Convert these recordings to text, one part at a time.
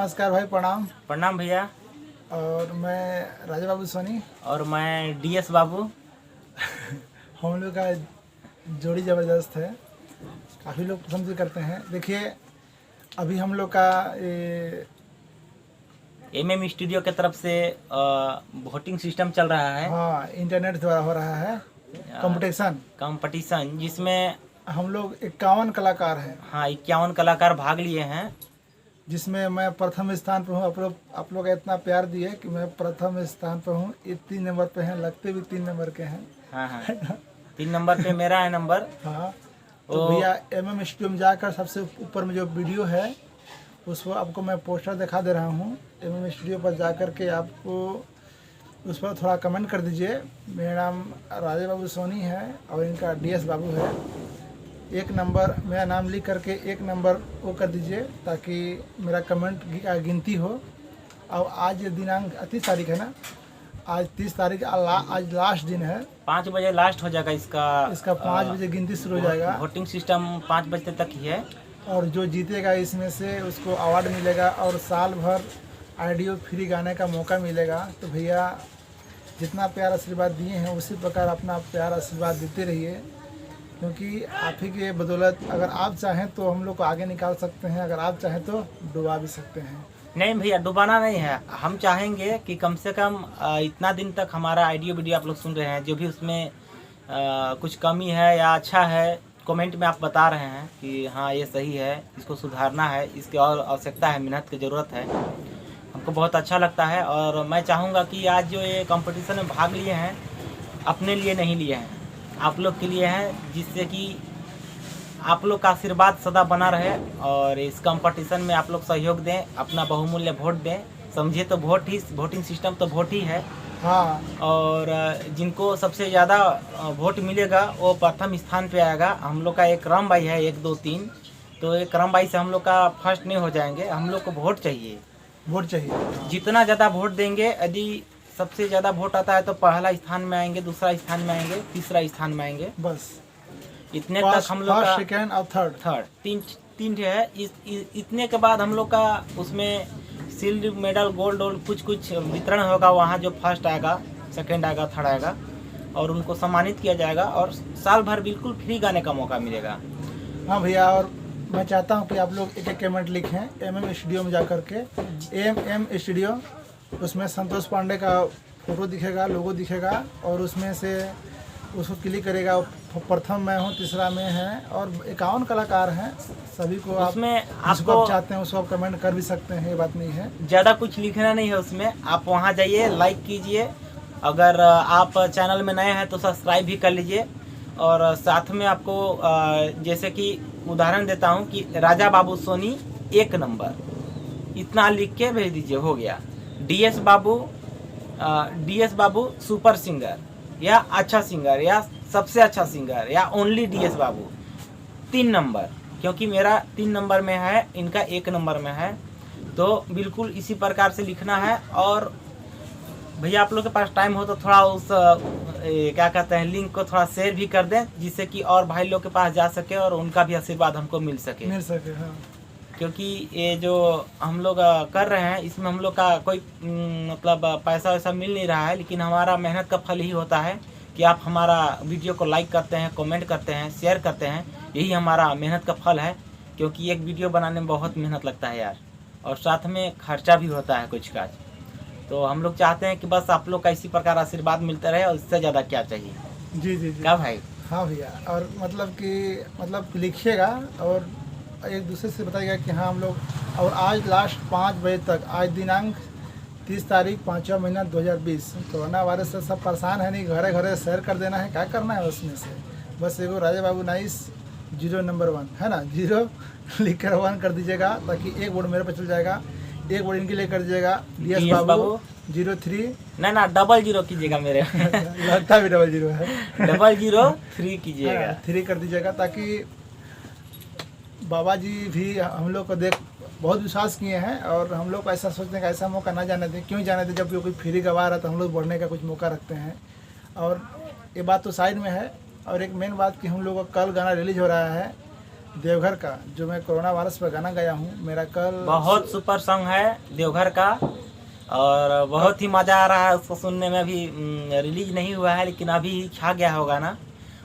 नमस्कार भाई, प्रणाम। प्रणाम भैया। और मैं राजा बाबू सोनी। और मैं डीएस बाबू। हम लोग का जोड़ी ज़बरदस्त है, काफ़ी लोग पसंद भी करते हैं। देखिए, अभी हम लोग का एमएम स्टूडियो के तरफ से वोटिंग सिस्टम चल रहा है। हाँ, इंटरनेट द्वारा हो रहा है कंपटीशन, जिसमें हम लोग 51 कलाकार हैं। हाँ, 51 कलाकार भाग लिए हैं, जिसमें मैं प्रथम स्थान पर हूँ। आप लोग इतना प्यार दिए कि मैं प्रथम स्थान पर हूँ। ये 3 नंबर पे हैं, लगते भी 3 नंबर के हैं। हाँ हाँ 3 नंबर पे मेरा है नंबर। हाँ, तो भैया एमएम स्टूडियो में जाकर सबसे ऊपर में जो वीडियो है उसको आपको मैं पोस्टर दिखा दे रहा हूँ। एमएम स्टूडियो पर जाकर के आपको उस पर थोड़ा कमेंट कर दीजिए। मेरा नाम राजा बाबू सोनी है और इनका डीएस बाबू है। 1 नंबर मेरा नाम लिख करके 1 नंबर वो कर दीजिए, ताकि मेरा कमेंट की गिनती हो। और आज दिनांक 30 तारीख है ना, आज 30 तारीख आज लास्ट दिन है। 5 बजे लास्ट हो जाएगा इसका 5 बजे गिनती शुरू हो जाएगा। वोटिंग सिस्टम 5 बजे तक ही है। और जो जीतेगा इसमें से उसको अवार्ड मिलेगा और साल भर ऑडियो फ्री गाने का मौका मिलेगा। तो भैया, जितना प्यार आशीर्वाद दिए हैं उसी प्रकार अपना प्यार आशीर्वाद देते रहिए, क्योंकि आप ही के बदौलत अगर आप चाहें तो हम लोग को आगे निकाल सकते हैं, अगर आप चाहें तो डुबा भी सकते हैं। नहीं भैया, डुबाना नहीं है। हम चाहेंगे कि कम से कम इतना दिन तक हमारा ऑडियो वीडियो आप लोग सुन रहे हैं, जो भी उसमें कुछ कमी है या अच्छा है, कमेंट में आप बता रहे हैं कि हाँ ये सही है, इसको सुधारना है, इसकी और आवश्यकता है, मेहनत की ज़रूरत है, हमको बहुत अच्छा लगता है। और मैं चाहूँगा कि आज जो ये कंपटीशन में भाग लिए हैं, अपने लिए नहीं लिए हैं, आप लोग के लिए हैं, जिससे कि आप लोग का आशीर्वाद सदा बना रहे और इस कंपटीशन में आप लोग सहयोग दें, अपना बहुमूल्य वोट दें। समझिए तो वोटिंग सिस्टम तो वोट ही है। हाँ, और जिनको सबसे ज़्यादा वोट मिलेगा वो प्रथम स्थान पे आएगा। हम लोग का एक क्रम बाई है 1 2 3, तो एक क्रम बाई से हम लोग का फर्स्ट नहीं हो जाएंगे। हम लोग को वोट चाहिए, वोट चाहिए। जितना ज़्यादा वोट देंगे, यदि सबसे ज़्यादा वोट आता है तो पहला स्थान में आएंगे, दूसरा स्थान में आएंगे, तीसरा स्थान में आएंगे। बस इतने तक हम लोग का सेकेंड और थर्ड तीन है। इतने के बाद हम लोग का उसमें सिल्वर मेडल, गोल्ड कुछ वितरण होगा। वहाँ जो फर्स्ट आएगा, सेकंड आएगा, थर्ड आएगा, और उनको सम्मानित किया जाएगा और साल भर बिल्कुल फ्री गाने का मौका मिलेगा। हाँ भैया, और मैं चाहता हूँ कि आप लोग एक कमेंट लिखें एमएम स्टूडियो में जाकर के। एमएम स्टूडियो, उसमें संतोष पांडे का फोटो दिखेगा, लोगो दिखेगा, और उसमें से उसको क्लिक करेगा। प्रथम में हूँ, तीसरा में है, और 51 कलाकार हैं। सभी को उसमें जिसको आप चाहते हैं उसको आप कमेंट कर भी सकते हैं, ये बात नहीं है। ज़्यादा कुछ लिखना नहीं है उसमें। आप वहाँ जाइए, लाइक कीजिए। अगर आप चैनल में नए हैं तो सब्सक्राइब भी कर लीजिए। और साथ में आपको जैसे कि उदाहरण देता हूँ कि राजा बाबू सोनी 1 नंबर, इतना लिख के भेज दीजिए, हो गया। डीएस बाबू सुपर सिंगर या अच्छा सिंगर या सबसे अच्छा सिंगर या ओनली डीएस बाबू 3 नंबर, क्योंकि मेरा 3 नंबर में है, इनका 1 नंबर में है। तो बिल्कुल इसी प्रकार से लिखना है। और भैया, आप लोग के पास टाइम हो तो थोड़ा उस क्या कहते हैं, लिंक को थोड़ा शेयर भी कर दें, जिससे कि और भाई लोग के पास जा सके और उनका भी आशीर्वाद हमको मिल सके। हाँ। क्योंकि ये जो हम लोग कर रहे हैं, इसमें हम लोग का कोई मतलब पैसा वैसा मिल नहीं रहा है, लेकिन हमारा मेहनत का फल ही होता है कि आप हमारा वीडियो को लाइक करते हैं, कमेंट करते हैं, शेयर करते हैं। यही हमारा मेहनत का फल है, क्योंकि एक वीडियो बनाने में बहुत मेहनत लगता है यार, और साथ में खर्चा भी होता है कुछ का। तो हम लोग चाहते हैं कि बस आप लोग का इसी प्रकार आशीर्वाद मिलता रहे, और इससे ज़्यादा क्या चाहिए। जी जी जी, क्या भाई? हाँ भैया, और मतलब लिखिएगा और एक दूसरे से बताइएगा कि हाँ हम लोग। और आज लास्ट 5 बजे तक, आज दिनांक 30 तारीख 5वां महीना 2020। कोरोना वायरस से सब परेशान है, नहीं घरे घरे शेयर कर देना है, क्या करना है उसमें से। बस एगो राजा बाबू नाइस 0 नंबर 1 है ना, 0 लिख कर 1 कर दीजिएगा, ताकि एक वोट मेरे पर चल जाएगा, एक वोट इनके लिए कर दीजिएगा। डीएस बाबू 03 ना 00 कीजिएगा मेरे लगता भी 00 है, 003 कीजिएगा, 3 कर दीजिएगा, ताकि बाबा जी भी हम लोग को देख बहुत विश्वास किए हैं। और हम लोग को ऐसा सोचते हैं कि ऐसा मौका ना जाने दें। क्यों जाने दें, जब कोई फ्री गवा रहा है तो हम लोग बढ़ने का कुछ मौका रखते हैं। और ये बात तो साइड में है। और एक मेन बात कि हम लोग का कल गाना रिलीज हो रहा है, देवघर का, जो मैं कोरोना वायरस पर गाना गाया हूँ, मेरा कल बहुत सुपर सॉन्ग है देवघर का, और बहुत ही मज़ा आ रहा है उसको सुनने में। अभी रिलीज नहीं हुआ है लेकिन अभी छा गया होगा ना,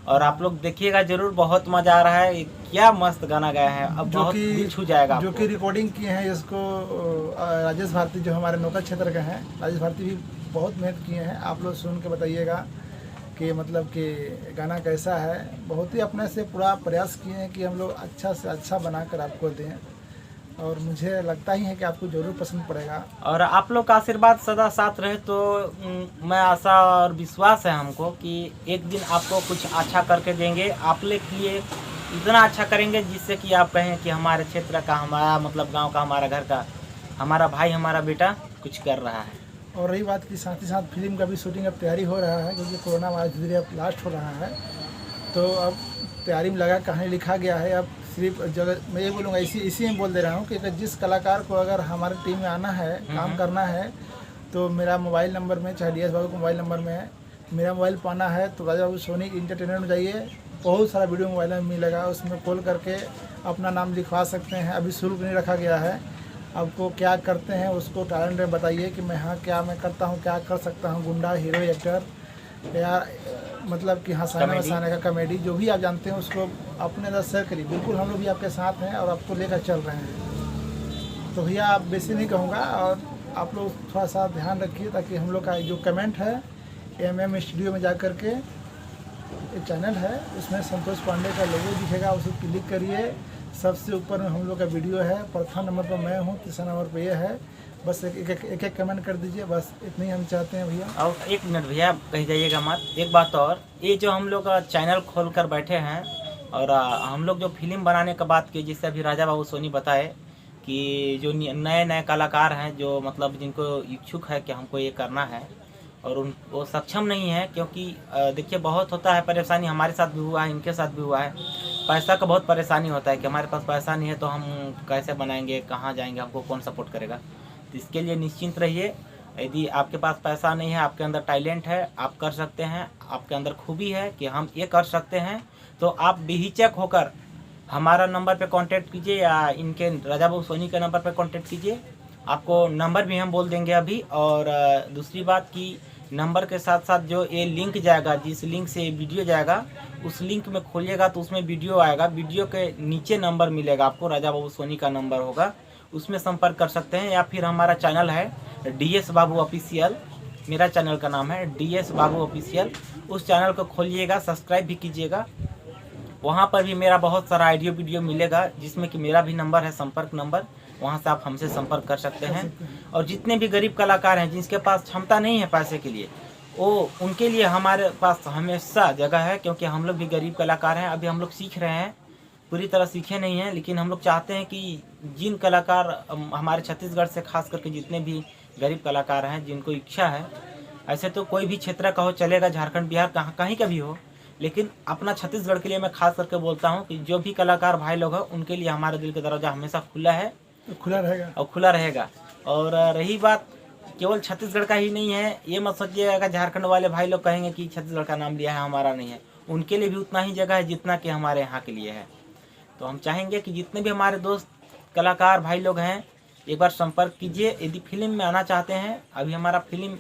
और आप लोग देखिएगा जरूर, बहुत मज़ा आ रहा है। क्या मस्त गाना गाया है, अब बहुत दिल छू जाएगा। जो कि रिकॉर्डिंग किए हैं इसको राजेश भारती, जो हमारे नौका क्षेत्र के हैं। राजेश भारती भी बहुत मेहनत किए हैं। आप लोग सुन के बताइएगा कि मतलब कि गाना कैसा है। बहुत ही अपने से पूरा प्रयास किए हैं कि हम लोग अच्छा से अच्छा बनाकर आपको दें, और मुझे लगता ही है कि आपको ज़रूर पसंद पड़ेगा। और आप लोग का आशीर्वाद सदा साथ रहे तो मैं आशा और विश्वास है हमको कि एक दिन आपको कुछ अच्छा करके देंगे। आप लोग के लिए इतना अच्छा करेंगे जिससे कि आप कहें कि हमारे क्षेत्र का, हमारा मतलब गांव का, हमारा घर का, हमारा भाई, हमारा बेटा कुछ कर रहा है। और रही बात की साथ ही साथ फिल्म का भी शूटिंग अब तैयारी हो रहा है, क्योंकि कोरोना वायरस धीरे अब लास्ट हो रहा है, तो अब तैयारी में लगा, कहानी लिखा गया है। अब सिर्फ जगह मैं ये बोलूँगा, इसी में बोल दे रहा हूँ कि जिस कलाकार को अगर हमारे टीम में आना है, काम करना है, तो मेरा मोबाइल नंबर में, चाहे DS बाबू का मोबाइल नंबर में है, मेरा मोबाइल पाना है तो राजा बाबू सोनी इंटरटेनमेंट में जाइए। बहुत सारा वीडियो मोबाइल में मिलेगा, उसमें कॉल करके अपना नाम लिखवा सकते हैं। अभी शुल्क नहीं रखा गया है। आपको क्या करते हैं उसको टैलेंट में बताइए कि मैं हाँ क्या मैं करता हूँ, क्या कर सकता हूँ, गुंडा, हीरो, एक्टर, या मतलब कि हंसाने वसाने का, कॉमेडी, जो भी आप जानते हैं उसको अपने अंदर शेयर करिए। बिल्कुल हम लोग भी आपके साथ हैं और आपको लेकर चल रहे हैं। तो भैया आप बेसी नहीं कहूँगा, और आप लोग थोड़ा सा ध्यान रखिए ताकि हम लोग का जो कमेंट है MM स्टूडियो में जा कर के एक चैनल है, उसमें संतोष पांडे का लोगो दिखेगा, उसे क्लिक करिए। सबसे ऊपर में हम लोग का वीडियो है, प्रथम नंबर पर मैं हूँ, तीसरा नंबर पर यह है। बस एक कमेंट कर दीजिए, बस इतना ही हम चाहते हैं भैया। और एक मिनट भैया, कहीं जाइएगा मत। एक बात और, ये जो हम लोग चैनल खोल कर बैठे हैं और हम लोग जो फिल्म बनाने का बात की, जिससे अभी राजा बाबू सोनी बताए कि जो नए नए कलाकार हैं, जो मतलब जिनको इच्छुक है कि हमको ये करना है और वो सक्षम नहीं है, क्योंकि देखिए बहुत होता है परेशानी, हमारे साथ भी हुआ है, इनके साथ भी हुआ है। पैसा का बहुत परेशानी होता है कि हमारे पास पैसा नहीं है तो हम कैसे बनाएंगे, कहाँ जाएंगे, हमको कौन सपोर्ट करेगा। तो इसके लिए निश्चिंत रहिए, यदि आपके पास पैसा नहीं है, आपके अंदर टैलेंट है, आप कर सकते हैं, आपके अंदर खूबी है कि हम ये कर सकते हैं, तो आप बेहिचक होकर हमारा नंबर पे कांटेक्ट कीजिए या इनके राजा बाबू सोनी के नंबर पे कांटेक्ट कीजिए। आपको नंबर भी हम बोल देंगे अभी। और दूसरी बात की, नंबर के साथ साथ जो ये लिंक जाएगा, जिस लिंक से वीडियो जाएगा, उस लिंक में खोलिएगा तो उसमें वीडियो आएगा। वीडियो के नीचे नंबर मिलेगा आपको, राजा बाबू सोनी का नंबर होगा, उसमें संपर्क कर सकते हैं। या फिर हमारा चैनल है DS बाबू ऑफिशियल, मेरा चैनल का नाम है DS बाबू ऑफिशियल, उस चैनल को खोलिएगा, सब्सक्राइब भी कीजिएगा। वहाँ पर भी मेरा बहुत सारा ऑडियो वीडियो मिलेगा, जिसमें कि मेरा भी नंबर है, संपर्क नंबर, वहाँ से आप हमसे संपर्क कर सकते हैं। और जितने भी गरीब कलाकार हैं, जिसके पास क्षमता नहीं है पैसे के लिए, वो उनके लिए हमारे पास हमेशा जगह है, क्योंकि हम लोग भी गरीब कलाकार हैं। अभी हम लोग सीख रहे हैं, पूरी तरह सीखे नहीं हैं, लेकिन हम लोग चाहते हैं कि जिन कलाकार हमारे छत्तीसगढ़ से खास करके जितने भी गरीब कलाकार हैं, जिनको इच्छा है, ऐसे तो कोई भी क्षेत्र का हो चलेगा, झारखंड, बिहार, कहीं का भी हो, लेकिन अपना छत्तीसगढ़ के लिए मैं खास करके बोलता हूँ कि जो भी कलाकार भाई लोग हैं, उनके लिए हमारे दिल का दरवाज़ा हमेशा खुला है, खुला रहेगा और खुला रहेगा। और रही बात केवल छत्तीसगढ़ का ही नहीं है, ये मत सोचिएगा झारखंड वाले भाई लोग कहेंगे कि छत्तीसगढ़ का नाम लिया है, हमारा नहीं है। उनके लिए भी उतना ही जगह है जितना कि हमारे यहाँ के लिए है। तो हम चाहेंगे कि जितने भी हमारे दोस्त कलाकार भाई लोग हैं, एक बार संपर्क कीजिए। यदि फिल्म में आना चाहते हैं, अभी हमारा फिल्म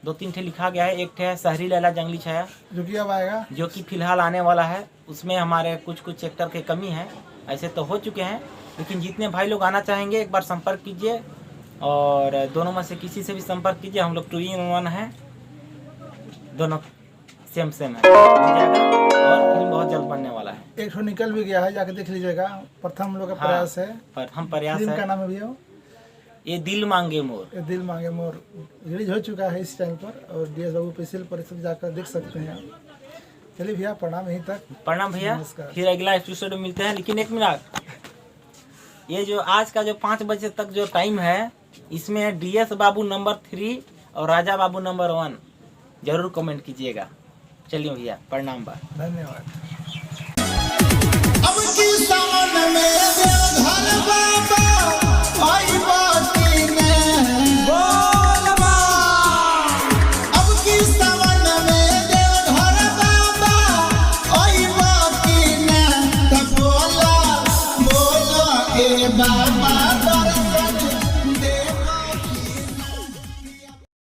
2-3 ठे लिखा गया है। एक ठे है शहरी लैला जंगली छाया, जो कि अब आएगा, जो कि फिलहाल आने वाला है। उसमें हमारे कुछ एक्टर की कमी है, ऐसे तो हो चुके हैं, लेकिन जितने भाई लोग आना चाहेंगे एक बार संपर्क कीजिए, और दोनों में से किसी से भी संपर्क कीजिए। हम लोग 2-in-1 है, दोनों सेम है, और फिल्म बहुत जल्द बनने वाला है। एक ठो निकल भी गया है, जाके देख लीजिएगा। प्रथम हम लोग का प्रयास है, प्रथम प्रयास फिल्म है। का नाम है भैया ये दिल मांगे मोर, ये दिल मांगे मोर, रिलीज हो चुका है इस चैनल पर, और DS बाबू ऑफिशियल पर सब जाकर देख सकते हैं आप। चलिए भैया, प्रणाम। यहीं तक प्रणाम भैया, फिर अगला एपिसोड में मिलते हैं। लेकिन एक मिनट, ये जो आज का जो 5 बजे तक जो टाइम है, इसमें DS बाबू नंबर 3 और राजा बाबू नंबर 1 जरूर कमेंट कीजिएगा। चलिए भैया, प्रणाम बा, धन्यवाद। अब की सावन में देवघर बाबा